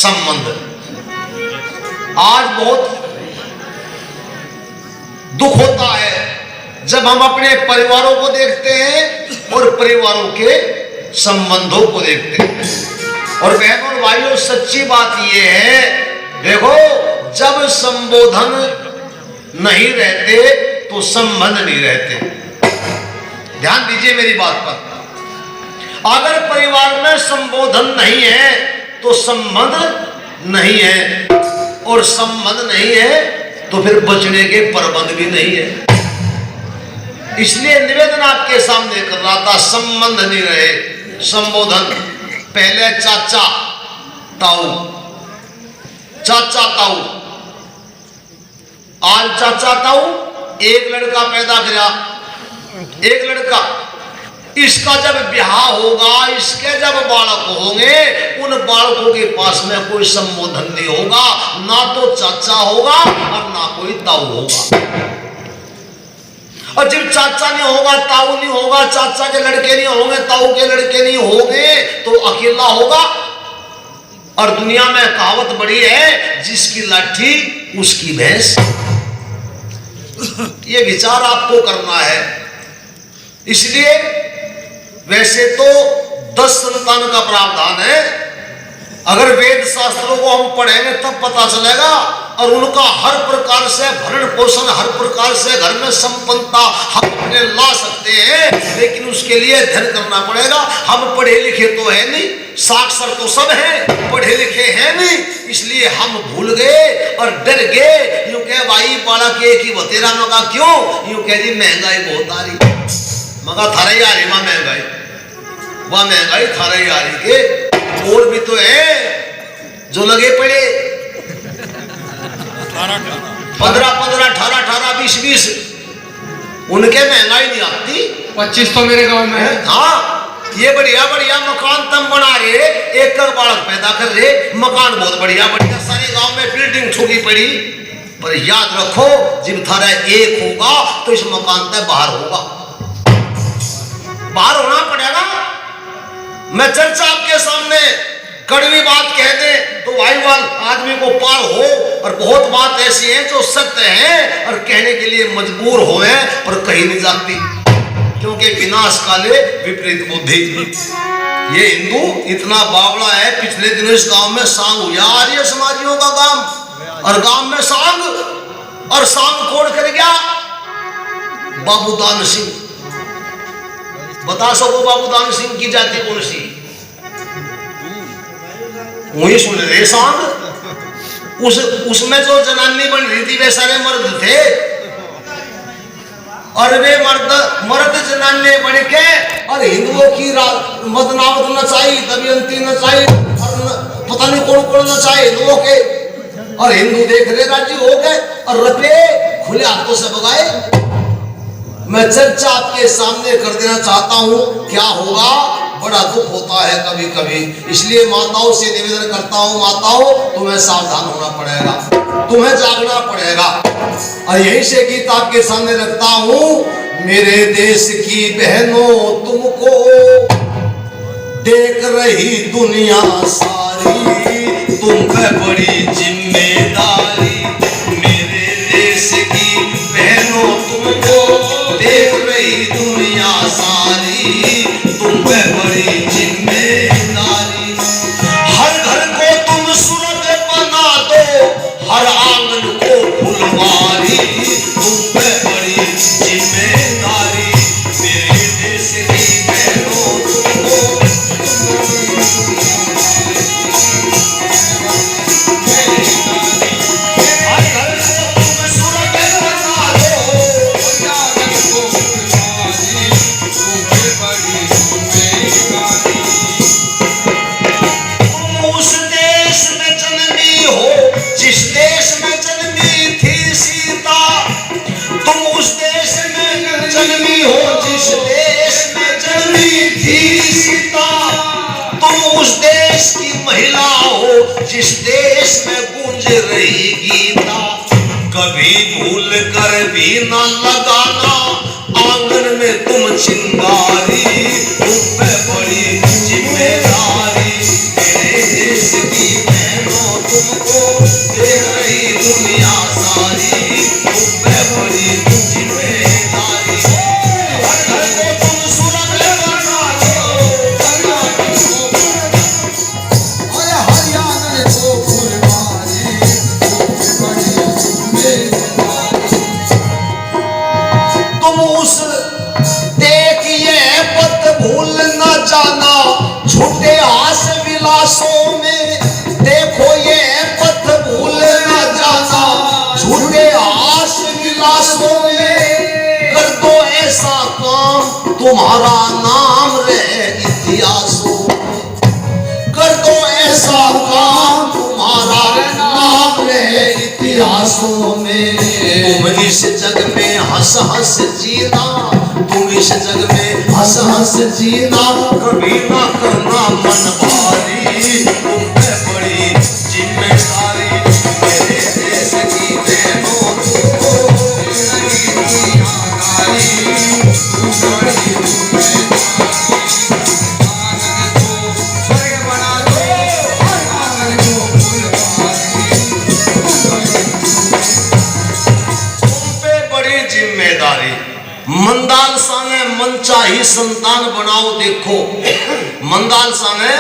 संबंध। आज बहुत दुख होता है जब हम अपने परिवारों को देखते हैं और परिवारों के संबंधों को देखते हैं। और बहनों और भाइयों, सच्ची बात यह है, देखो, जब संबोधन नहीं रहते तो संबंध नहीं रहते। ध्यान दीजिए मेरी बात पर। अगर परिवार में संबोधन नहीं है तो संबंध नहीं है, और संबंध नहीं है तो फिर बचने के प्रबंध भी नहीं है। इसलिए निवेदन आपके सामने कर रहा था, संबंध नहीं रहे, संबोधन। पहले चाचा ताऊ, चाचा ताऊ। आज चाचा ताऊ एक लड़का पैदा किया, एक लड़का। इसका जब ब्याह होगा, इसके जब बालक होंगे, उन बालकों के पास में कोई संबोधन नहीं होगा, ना तो चाचा होगा और ना कोई ताऊ होगा। और जब चाचा नहीं होगा, ताऊ नहीं होगा, चाचा के लड़के नहीं होंगे, ताऊ के लड़के नहीं होंगे, तो अकेला होगा। और दुनिया में कहावत बड़ी है, जिसकी लाठी उसकी भैंस। ये विचार आपको करना है। इसलिए वैसे तो 10 संतान का प्रावधान है, अगर वेद शास्त्रों को हम पढ़ेंगे तब पता चलेगा। और उनका हर प्रकार से भरण पोषण, हर प्रकार से घर में संपन्नता हम अपने ला सकते हैं, लेकिन उसके लिए धन करना पड़ेगा। हम पढ़े लिखे तो है नहीं, साक्षर तो सब हैं, पढ़े लिखे हैं नहीं, इसलिए हम भूल गए और डर गए। यूं कह भाई बालक एक ही बतेरा, मगा क्यों? यूं कह जी महंगाई बहुत आ रही, मगा थारा ही आ रही मां महंगाई, वह महंगाई थारा ही आ रही के। और भी तो है जो लगे पड़े 15-15, 18-18, 20-20, उनके महंगाई नहीं आती। 25 तो मेरे गांव में है। हाँ, ये बढ़िया बढ़िया मकान तुम बना रहे, एक बालक पैदा कर रहे, मकान बहुत बढ़िया बढ़िया सारे गांव में बिल्डिंग ठोकी पड़ी। पर याद रखो, जब थारा एक होगा तो इस मकान से बाहर होगा, बाहर होना पड़ेगा। मैं चर्चा आपके सामने कड़वी बात कह दे तो भाई वाल आदमी को पार हो, और बहुत बात ऐसी है जो सत्य है और कहने के लिए मजबूर होए पर कहीं नहीं जाती, क्योंकि विनाश काले विपरीत बुद्धि। ये हिंदू इतना बावड़ा है, पिछले दिनों इस गांव में सांग हुआ, आर्य समाजियों का गांव, और गांव में सांग, और सांग खोड़ कर गया बाबू दान सिंह। बता सको बाबू दान सिंह की जाति कौन सी? वही सुन रहे सांग। उसमें जो जनानी बन रही थी वे सारे मर्द थे, और वे मर्द जनाने बन के और हिंदुओं की मदनावत नचाई, दमयंती नचाई, और पता नहीं कौन कौन नचाए हिंदुओं के। और हिंदू देख रहे राजी हो गए और रपे खुले हाथों से भगाए। मैं चर्चा आपके सामने कर देना चाहता हूं, क्या होगा, बड़ा दुख होता है कभी कभी। इसलिए माताओं से निवेदन करता हूं, माताओं तुम्हें सावधान होना पड़ेगा, तुम्हें जागना पड़ेगा। और यहीं से गीत आपके सामने रखता हूं। मेरे देश की बहनों तुमको देख रही दुनिया सारी, तुम पे बड़ी जिम्मेदारी। मेरे देश की बहनों तुमको देख रही दुनिया सारी, तुम पे बड़ी जिम्मेदारी। हर घर को तुम सूरत बना दो, हर आंगन को फुलवारी, तुम पे बड़ी जिम्मेदारी। मेरे देश की बहनों तुमको महिला हो जिस देश में गूंज रही गीता। कभी भूल कर भी न लगाना आंगन में तुम चिंगारी, तुम पे बड़ी जिम्मेदारी। मेरे देश की बहनों मनुष्य देखिए पत भूल न जाना झूठे आस विलासों में। देखो ये पथ भूल न जाना झूठे आस विलासों में। कर दो ऐसा काम तुम्हारा नाम रहे इतिहासों में। कर दो ऐसा काम तुम्हारा नाम रहे इतिहासों में। तुम इस जग में हंस हंस जीना, तुम इस जग में हंस हंस जीना। कभी ना करना मन भारी, तुम पे बड़ी जिम्मेदारी। मेरे देश की बहनों को नई दुनियादारी, तुम बड़ी जिम्मेदारी। मंदाल साने मनचाही संतान बनाओ देखो, मंदाल साने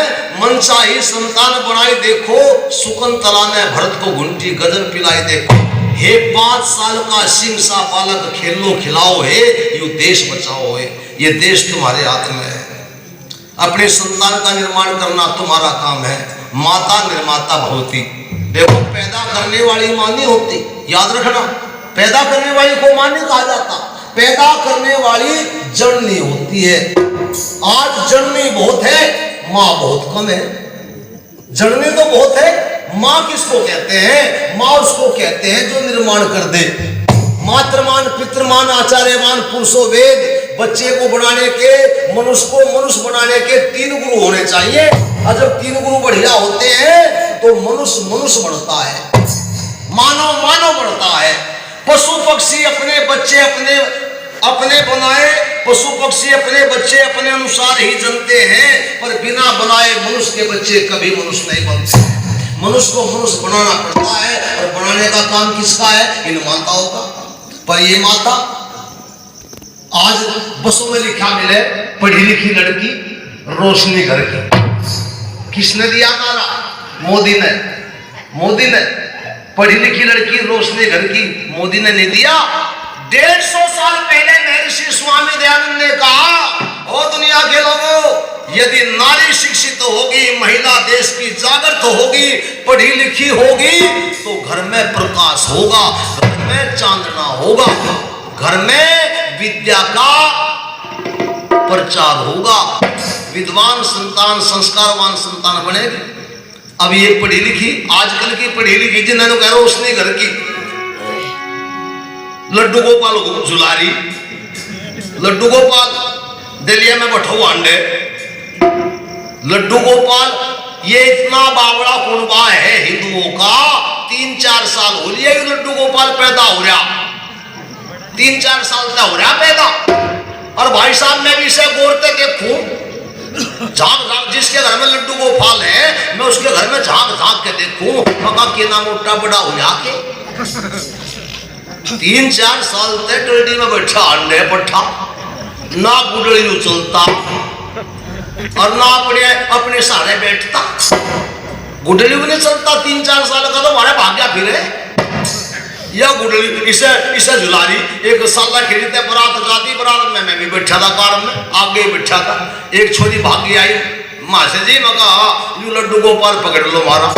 मनचाही संतान बनाई देखो। शकुंतला ने भरत को घुंटी गजर पिलाई देखो। हे 5 साल का सिंह सा बालक खेलो खिलाओ है, यू देश बचाओ है। ये देश तुम्हारे हाथ में है। अपने संतान का निर्माण करना तुम्हारा काम है। माता निर्माता भवती। देखो पैदा करने वाली मां नहीं होती, याद रखना। पैदा करने वाली को मां नहीं कहा जाता, पैदा करने वाली जननी होती है। आज जननी बहुत है, मां बहुत कम है। जननी तो बहुत है, मां किसको कहते हैं? मां उसको कहते हैं जो निर्माण कर दे। मातृमान पितृमान आचार्यमान पुरुषो वेद। बच्चे को बनाने के, मनुष्य को मनुष्य बनाने के 3 गुरु होने चाहिए। और जब 3 गुरु बढ़िया होते हैं तो मनुष्य मनुष्य बढ़ता है, मानव मानव बढ़ता है। पशु पक्षी अपने बच्चे अपने बनाए, पशु पक्षी अपने बच्चे अपने अनुसार ही जनते हैं, पर बिना बनाए मनुष्य के बच्चे कभी मनुष्य नहीं बनते। मनुष्य को मनुष्य बनाना पड़ता है, और बनाने का काम किसका है? इन माताओं का। पर ये माता आज बसों में लिखा मिले पढ़ी लिखी लड़की रोशनी घर की। किसने दिया नारा? मोदी ने। मोदी ने पढ़ी लिखी लड़की रोशनी घर की, मोदी ने नहीं दिया। 150 साल पहले महर्षि स्वामी दयानंद ने कहा, ओ दुनिया के लोगों, यदि नारी शिक्षित होगी, महिला देश की जागृत होगी, पढ़ी लिखी होगी, तो घर में प्रकाश होगा, घर में चांदना होगा, घर में विद्या का प्रचार होगा, विद्वान संतान संस्कारवान संतान बनेगी। अब ये पढ़ी लिखी, आजकल की पढ़ी लिखी जिन्हें कह रहे हो उसने घर की लड्डू गोपाल जुलारी, लड्डू गोपाल दिल्ली में बैठो अंडे, लड्डू गोपाल ये इतना बावड़ा कुनबा है हिंदुओं का। 3-4 साल हो लिए लड्डू गोपाल पैदा हो रहा, 3-4 साल तक हो रहा पैदा। और भाई साहब मैं भी इसे गौरते देखूं, झांक झांक जिसके घर में लड्डू गोपाल है, मैं उसके घर में झांक झांक के देखूं, मका के ना मोटा बड़ा हो जाके 3-4 साल तक डलडी में बैठा अंडे पट्ठा, ना गुडली उछलता और ना अपने सहारे बैठता। गुडली भी नहीं चलता 3-4 साल का, तो हमारे भाग्या फिरे या गुडली इसे झुलारी। एक साला खेली थे, बरात जाती, बरात में मैं भी बैठा था, कार में आगे बैठा था। एक छोरी भागी आई, माँ से जी मगा यू लड्डू गोपाल पकड़ लो मारा।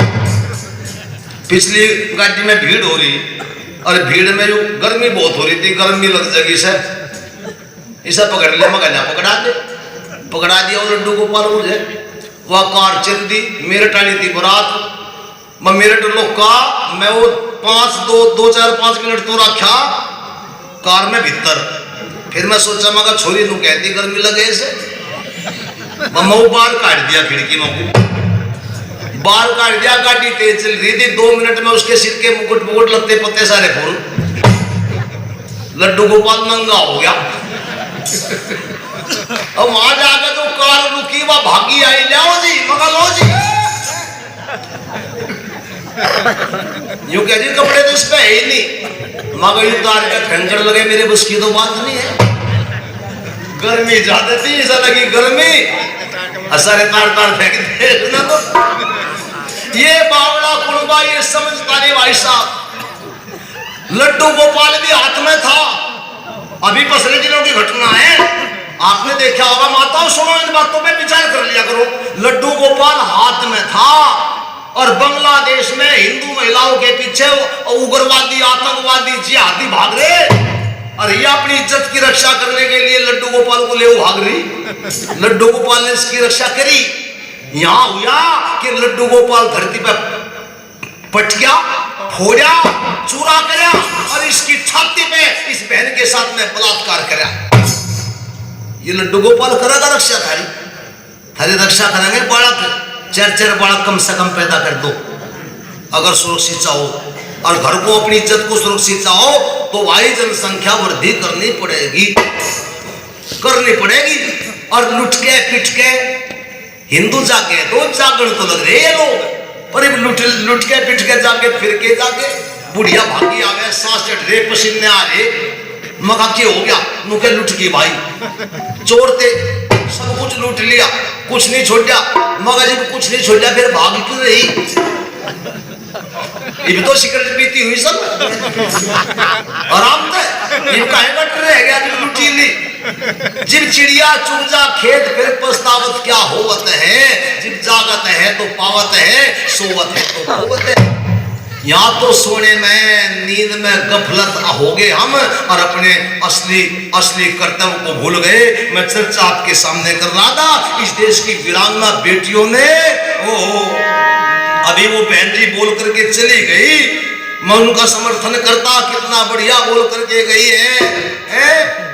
पिछली गाड़ी में भीड़ हो रही, और भीड़ में यू गर्मी बहुत हो रही थी, गर्मी लग जाएगी इसे पकड़ लिया, मगा ना पकड़ा दिया वो लड्डू गोपाल मुझे। वह कार चल दी, मेरठ आनी थी बरात, मैं मेरठ लोग का मैं वो 2-4-5 मिनट तो रखा कार में भीतर। फिर मैं सोचा मगर छोरी नू कहती गर्मी लगे इसे, मम्मा वो बाहर काट दिया खिड़की में, बाहर काट दिया। गाड़ी तेज चल रही थी, 2 मिनट में उसके सिर के मुकुट लत्ते पत्ते सारे फोड़। लड्डू गोपाल नंगा हो गया। और वहां जाकर जो कार रुकी वह भागी आई, लाओ जी मगा लो जी। यूं कह जी कपड़े तो इस पे है ही नहीं, मगर यू तार के खंजर लगे, मेरे बस की तो बात नहीं है। गर्मी ज्यादा थी, ऐसा लगी गर्मी, सारे तार फेंक दे ना। तो ये बावड़ा कुनबा ये समझता नहीं भाई साहब। लड्डू गोपाल भी हाथ में था, अभी पिछले दिनों की घटना है, आपने देखा होगा। माताओं सुनो, इन बातों पे विचार कर लिया करो। लड्डू गोपाल हाथ में था और बांग्लादेश में हिंदू महिलाओं के पीछे उग्रवादी आतंकवादी जिहादी भाग रहे। और ये अपनी इज्जत की रक्षा करने के लिए लड्डू गोपाल को ले भाग रही। लड्डू गोपाल ने इसकी रक्षा करी। यहां हुआ कि लड्डू गोपाल धरती पर पट गया, फोड़ा, चूरा करया और इसकी छाती पे इस बहन के साथ में बलात्कार करया। ये लड्डू गोपाल करेगा रक्षा थारी? थारी रक्षा करेंगे बालक, 4 बालक कम से कम पैदा कर दो अगर सुरक्षित चाहो, और घर को अपनी इज्जत को सुरक्षित चाहो तो भाई जनसंख्या वृद्धि करनी पड़ेगी। और लुट के पिट के हिंदू जागे तो जागरण तो लग रहे ये लोग, पर लुट के पिट के जाके फिर के जाके बुढ़िया भागी आवे, सांस चढ़ रहे, पसीने आ रहे, मगा के हो गया नुके लुट की भाई। चोर थे, सब कुछ लूट लिया, कुछ नहीं छोड़ा, मगर जब कुछ नहीं छोड़ा फिर भाग क्यों रही? ये भी तो सिगरेट पीती हुई सब आराम से इनका रह गया लुटी ली। जिब चिड़िया चुग जा खेत फिर पछतावत क्या होवत है, जिब जागत है तो पावत है, सोवत है तो पावत है। यहाँ तो सोने में नींद में गफलत हो गए हम और अपने असली कर्तव्य को भूल गए। मैं चर्चा आपके सामने कर रहा था इस देश की वीरांगना बेटियों ने, अभी वो बहन जी बोल करके चली गई, मैं उनका समर्थन करता, कितना बढ़िया बोल करके गई है।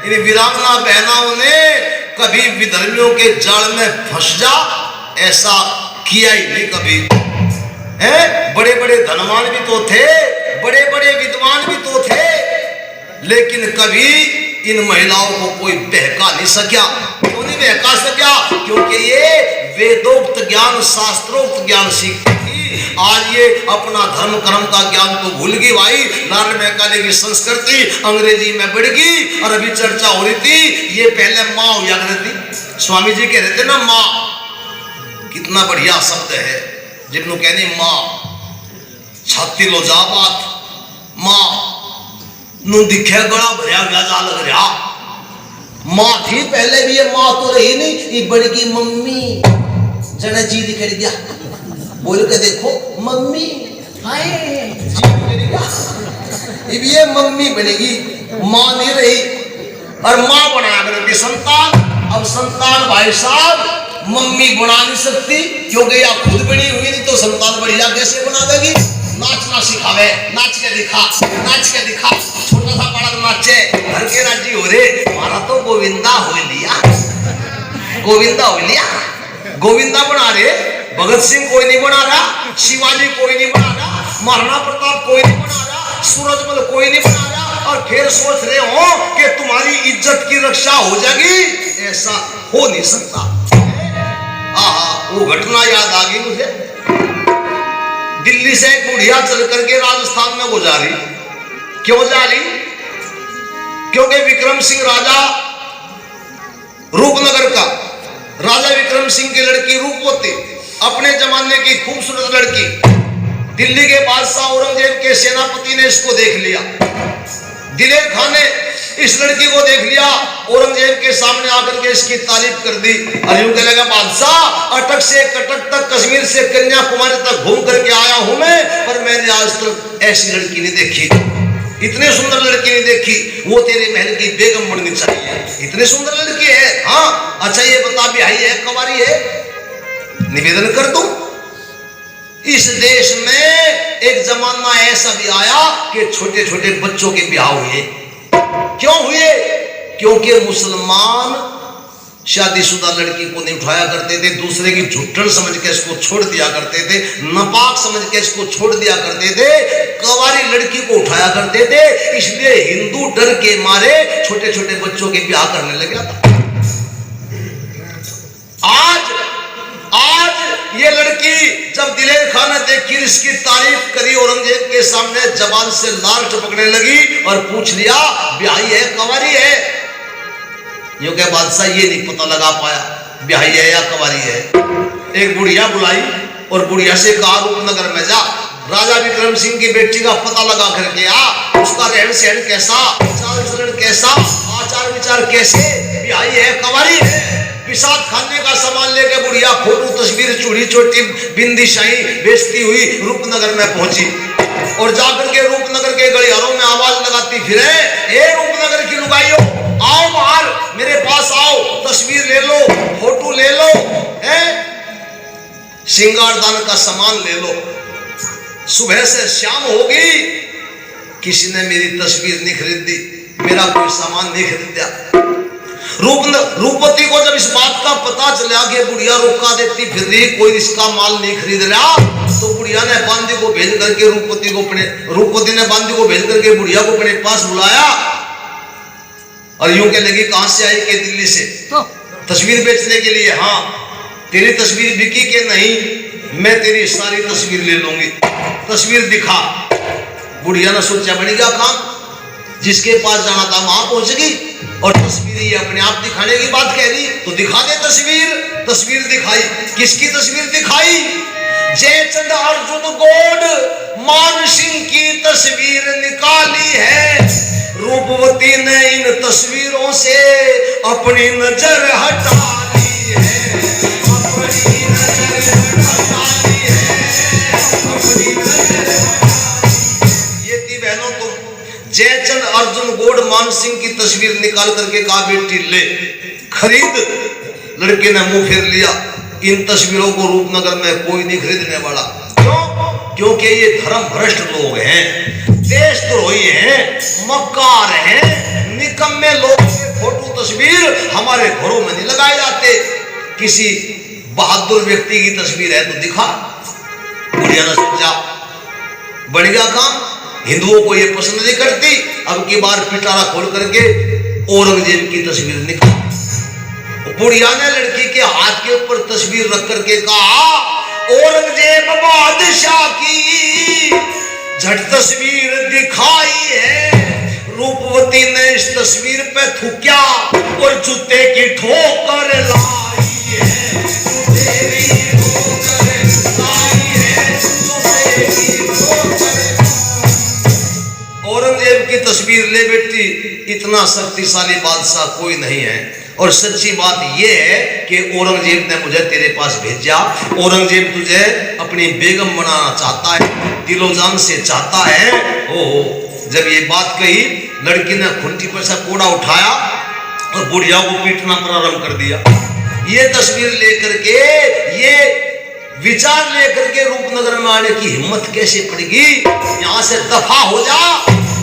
इन वीरांगना बहनाओं ने कभी विधर्मियों के जाल में फंस जा ऐसा किया ही नहीं कभी। बड़े बड़े धनवान भी तो थे, बड़े बड़े विद्वान भी तो थे, लेकिन कभी इन महिलाओं को कोई बहका नहीं सका। क्यों नहीं बहका सका? क्योंकि ये वेदोक्त ज्ञान, शास्त्रोक्त ज्ञान सीखती थी। आज ये अपना धर्म कर्म का ज्ञान तो भूल गई भाई। नारायण मेहकाले की संस्कृति अंग्रेजी में बढ़ गई। और अभी चर्चा हो रही थी, ये पहले माँ हुआ करती थी। स्वामी जी कह रहे थे ना माँ, कितना बढ़िया शब्द है जिनको कहनी माँ, छाती लो जा बात माँ नु दिखे गला भरिया व्याजा लग रहा। माँ थी पहले भी, ये माँ तो रही नहीं, ये बड़की मम्मी जना जी दिख गया, बोल के देखो मम्मी, हाय ये मम्मी बनेगी, माँ नहीं रही। और माँ बनाया करती संतान। अब संतान भाई साहब मम्मी बना नहीं सकती, क्योंकि या खुद बनी हुई नहीं तो संतान बढ़िया कैसे बना देगी? नाचना सिखावे, नाच के दिखा, नाच के दिखा, छोटा सा बालक नाचे, घर के राजी हो रे, हमारा तो गोविंदा हो लिया, गोविंदा हो लिया, गोविंदा बना रहे। भगत सिंह कोई नहीं बना रहा, शिवाजी कोई नहीं बना रहा, महाराणा प्रताप कोई नहीं बना रहा, सूरजमल कोई नहीं बना रहा, और फिर सोच रहे हो कि तुम्हारी इज्जत की रक्षा हो जाएगी। ऐसा हो नहीं सकता। वो घटना याद आ गई मुझे। दिल्ली से एक बुढ़िया चल करके राजस्थान में गुजारी। क्यों जा रही? क्योंकि विक्रम सिंह राजा रूपनगर का, राजा विक्रम सिंह की लड़की रूपवती, अपने जमाने की खूबसूरत लड़की, दिल्ली के बादशाह औरंगजेब के सेनापति ने इसको देख लिया। दिलेर खान ने इस लड़की को देख लिया, औरंगजेब के सामने आकर के इसकी तारीफ कर दी। और यूं कहने लगा बादशाह, अटक से कटक तक, कश्मीर से कन्याकुमारी तक घूम करके आया हूं मैं, पर मैंने आज तक ऐसी लड़की नहीं देखी, इतनी सुंदर लड़की नहीं देखी। वो तेरे महल की बेगम बननी चाहिए, इतनी सुंदर लड़की है। हाँ अच्छा ये बता ब्याही है कवारी है? निवेदन कर दूं। इस देश में एक जमाना ऐसा भी आया कि छोटे छोटे बच्चों के ब्याह हुए। क्यों हुए? क्योंकि मुसलमान शादीशुदा लड़की को नहीं उठाया करते थे, दूसरे की झुट्टन समझ के इसको छोड़ दिया करते थे, नापाक समझ के इसको छोड़ दिया करते थे, कवारी लड़की को उठाया करते थे। इसलिए हिंदू डर के मारे छोटे छोटे बच्चों के ब्याह करने लग गया था। आज ये लड़की जब दिलेर खान ने देखी, इसकी तारीफ करी, औरंगजेब के सामने जबान से लाल टपकने लगी और पूछ लिया ब्याही है कवारी है? यो के बादशाह ये नहीं पता लगा पाया ब्याही है या कवारी है। एक बुढ़िया बुलाई और बुढ़िया से कहा रूपनगर में जा, राजा विक्रम सिंह की बेटी का पता लगा करके आ, उसका रहन सहन कैसा, चाल चलन कैसा, आचार विचार कैसे, बिहाई है कवारी है, पिसाद खाने का सामान लेके बुढ़िया फोटो तस्वीर चूड़ी चोटी बिंदी शाही बेचती हुई रूपनगर में पहुंची और जाकर के रूपनगर के गलियारों में आवाज लगाती फिरे, ए रूपनगर की लुगाइयों, आओ बाहर, मेरे पास आओ, तस्वीर ले लो, फोटो ले लो, हैं, श्रृंगारदान का सामान ले लो। सुबह से शाम होगी, किसी ने मेरी तस्वीर नहीं खरीदी, मेरा कोई सामान नहीं खरीदा। रूपवती को जब इस बात का पता चला कि बुढ़िया रोका देती फिर रही, कोई इसका माल नहीं खरीद रहा, तो बुढ़िया ने बांदी को भेज करके रूपवती ने बांदी को भेज करके बुढ़िया को अपने पास बुलाया और यूं कहने लगी, कहां से आई? के दिल्ली से। तस्वीर बेचने के लिए? हाँ। तेरी तस्वीर बिकी के नहीं? मैं तेरी सारी तस्वीर ले लूंगी। तस्वीर दिखा। बुढ़िया ने सोचा बन गया काम, जिसके पास जाना था वहां पहुंचगी और तस्वीर ये अपने आप दिखाने की बात कह रही, तो दिखा दे तस्वीर। तस्वीर दिखाई। किसकी तस्वीर दिखाई? जयचंद अर्जुन गोड मान सिंह की तस्वीर निकाली है। रूपवती ने इन तस्वीरों से अपनी नजर हटा ली है, अपनी नजर हटा ली है, अपनी नजर हटा ली। ये थी बहनों तुम जयचंद अर्जुन गोड मान सिंह की तस्वीर निकाल करके कहा, बेटी ले खरीद। लड़के ने मुंह फेर लिया, इन तस्वीरों को रूपनगर में कोई नहीं खरीदने वाला। क्यों? क्योंकि ये धर्म भ्रष्ट लोग हैं, देशद्रोही हैं, मक्कार हैं, निकम्मे लोग। फोटो तस्वीर हमारे घरों में नहीं लगाए जाते। किसी बहादुर व्यक्ति की तस्वीर है तो दिखा। बुढ़िया ने सोचा बढ़ गया काम, हिंदुओं को ये पसंद नहीं करती, अब की बार पिटारा खोल करके औरंगजेब की तस्वीर निकाल। बुढ़िया ने लड़की के हाथ के ऊपर तस्वीर रख करके कहा, औरंगजेब बादशाह की झट तस्वीर दिखाई है। रूपवती ने इस तस्वीर पे थूका और जूते की ठोकर लाई है, तेरी ठोकर लाई है, जूते की ठोकर। औरंगजेब की तस्वीर ले बेटी, इतना शक्तिशाली बादशाह कोई नहीं है। और सच्ची बात यह है कि औरंगजेब ने मुझे तेरे पास भेजा। औरंगजेब तुझे अपनी बेगम बनाना चाहता है, दिलो जान से चाहता है। ओ जब ये बात कही, लड़की ने खुंटी पर से कोड़ा उठाया और बुढ़िया को पीटना प्रारंभ कर दिया। ये तस्वीर लेकर के, ये विचार लेकर के रूपनगर में आने की हिम्मत कैसे पड़ेगी? यहां से दफा हो जा।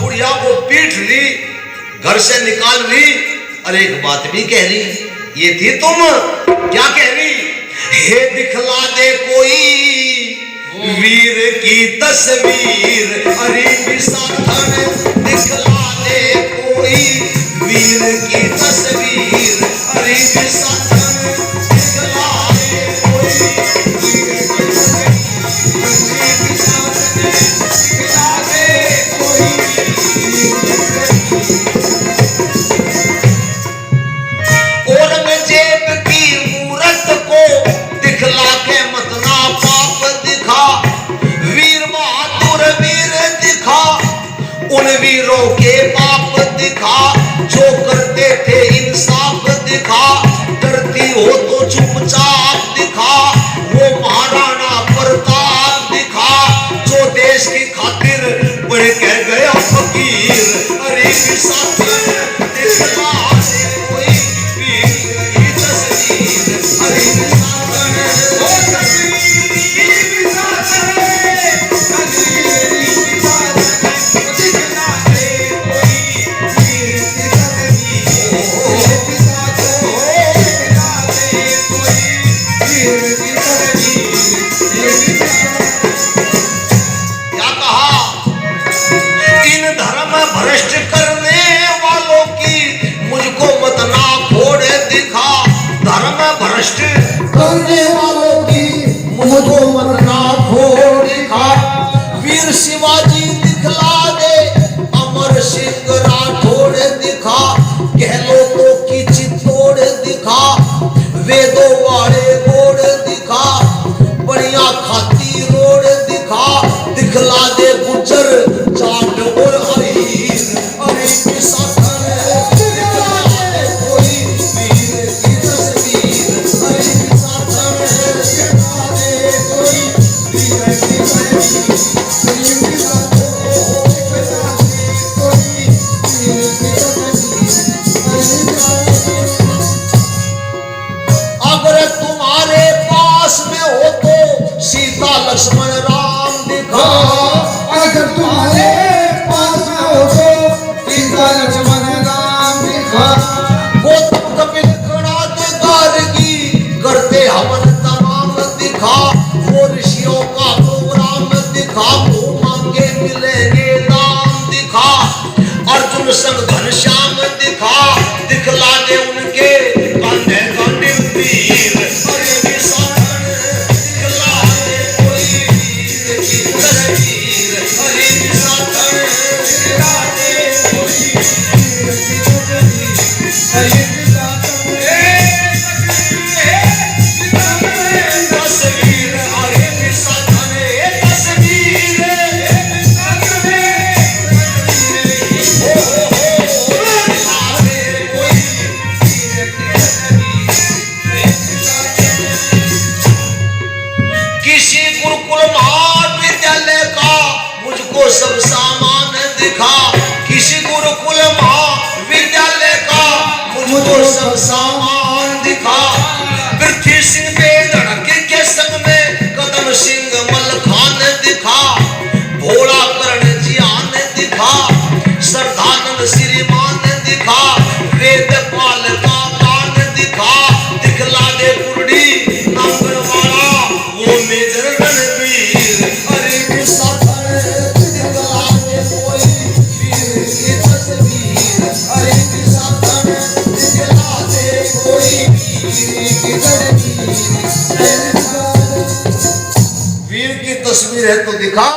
बुढ़िया को पीट ली, घर से निकाल ली। अरे एक बात भी कह रही, ये थी तुम? क्या कह रही? हे दिखला दे कोई वीर की तस्वीर, अरे विसाधन दिखला दे कोई वीर की तस्वीर, अरे विसाधन दिखला दे कोई वीर की तस्वीर, अरे विसाधन दिखला दे कोई। औरंगजेब की मूरत को दिखला के मतना पाप दिखा, वीर बहादुर वीर दिखा, उन वीरों के बाप दिखा जो करते थे इंसाफ दिखा, डरती हो तो चुपचाप दिखा, वो महाराणा प्रताप दिखा जो देश की खातिर बढ़ के गया फकीर। अरे विसाधन दिखला दे कोई वीर की तस्वीर, अरे विसाधन ओ तस्वीर विसाधन, तस्वीर विसाधन दिखला दे कोई वीर की तस्वीर। गौतम कपिल गणात गार्गी करते हवन तमाम दिखा, वो ऋषियों का प्रोग्राम दिखा, वो मांगे मिलेंगे दाम दिखा, अर्जुन संग घनश्याम दिखा, दिखला दे उनके कंधे कंधे वीर, अरे विशाखन दिखला दे कोई वीर की तस्वीर, अरे विशाखन दिखला दे कोई वीर की तस्वीर, अरे तस्वीर, अरे विशाखन तस्वीर, किसी गुरुकुल महाविद्यालय का मुझको सब सामान दिखा, किसी गुरुकुल महाविद्यालय का मुझको सब सामान दिखा, पृथ्वी सिंह बेधड़क के संग में कदम सिंह मलखान दिखा, भोला कर्ण जियान दिखा, श्रद्धानंद श्रीमान दिखा, वेदपाल का कान दिखा, दिखला दे कुर्डी नांगल वाला वो मेजर रणवीर, अरे विशाखन दिखला दे कोई वीर की तस्वीर, अरे विशाखन दिखला दे कोई वीर की तस्वीर, वीर की तस्वीर है तो दिखा।